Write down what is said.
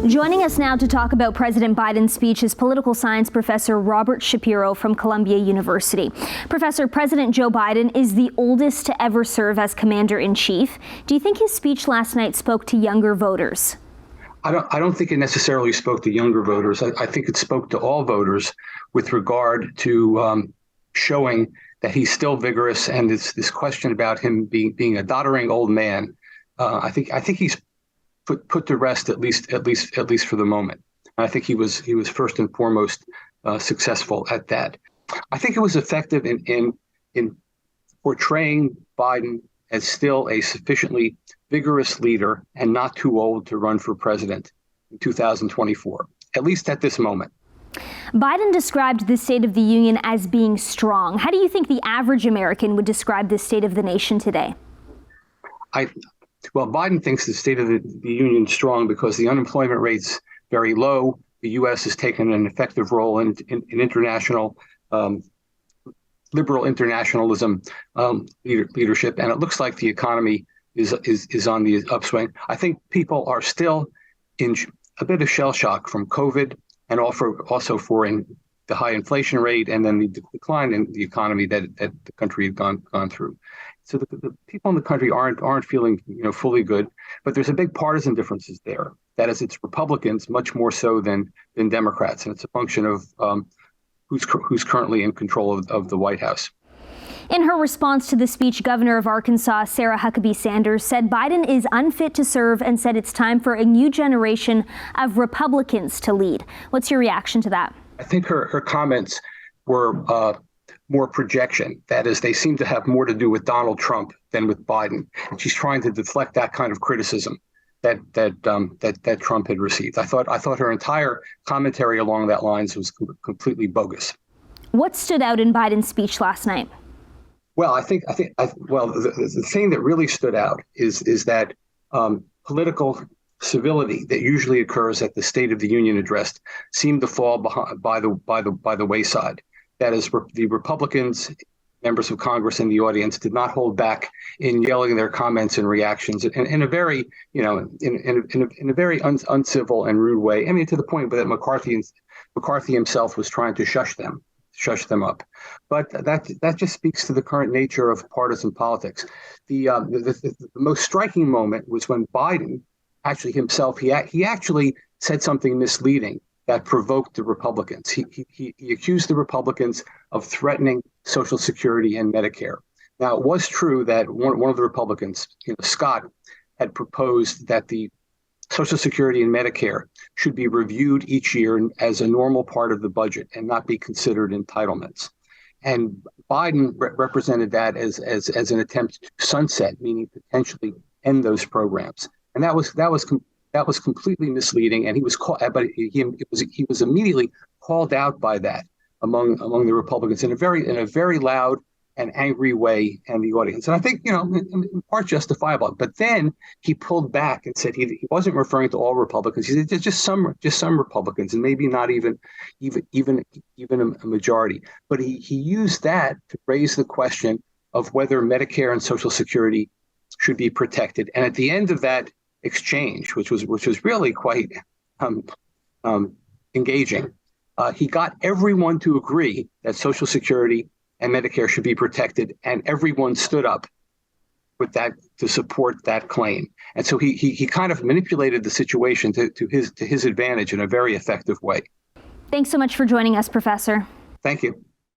Joining us now to talk about President Biden's speech is political science professor Robert Shapiro from Columbia University. Professor, President Joe Biden is the oldest to ever serve as commander-in-chief. Do you think his speech last night spoke to younger voters? I don't think it necessarily spoke to younger voters. I think it spoke to all voters with regard to showing that he's still vigorous, and this question about him being a doddering old man. I think he's put to rest at least for the moment. I think he was first and foremost successful at that. I think it was effective in portraying Biden as still a sufficiently vigorous leader and not too old to run for president in 2024, at least at this moment. Biden described the State of the Union as being strong. How do you think the average American would describe the state of the nation today? Well, Biden thinks the State of the Union is strong because the unemployment rate's very low. The U.S. has taken an effective role in international liberal internationalism leadership, and it looks like the economy is on the upswing. I think people are still in a bit of shell shock from COVID, and also for the high inflation rate and then the decline in the economy that the country had gone through. So the people in the country aren't feeling fully good, but there's a big partisan differences there. That is, it's Republicans much more so than Democrats, and it's a function of who's currently in control of the White House. In her response to the speech, Governor of Arkansas, Sarah Huckabee Sanders, said Biden is unfit to serve and said it's time for a new generation of Republicans to lead. What's your reaction to that? I think her comments were more projection. That is, they seem to have more to do with Donald Trump than with Biden. And she's trying to deflect that kind of criticism that Trump had received. I thought her entire commentary along that lines was completely bogus. What stood out in Biden's speech last night? Well, the thing that really stood out is that political civility that usually occurs at the State of the Union address seemed to fall by the wayside. That is, the Republicans, members of Congress in the audience, did not hold back in yelling their comments and reactions in a very, in a very uncivil and rude way. I mean, to the point that McCarthy himself was trying to shush them up. But that just speaks to the current nature of partisan politics. The most striking moment was when Biden actually himself, he actually said something misleading that provoked the Republicans. He accused the Republicans of threatening Social Security and Medicare. Now, it was true that one of the Republicans, Scott, had proposed that the Social Security and Medicare should be reviewed each year as a normal part of the budget and not be considered entitlements. And Biden represented that as an attempt to sunset, meaning potentially end those programs. And that was completely misleading. And he was he was immediately called out by that among the Republicans in a very loud and angry way in the audience. And I think, in part justifiable. But then he pulled back and said he wasn't referring to all Republicans. He said just some Republicans, and maybe not even a majority. But he used that to raise the question of whether Medicare and Social Security should be protected. And at the end of that exchange, which was really quite engaging, he got everyone to agree that Social Security and Medicare should be protected, and everyone stood up with that to support that claim. And so he kind of manipulated the situation to his advantage in a very effective way. Thanks so much for joining us, Professor. Thank you.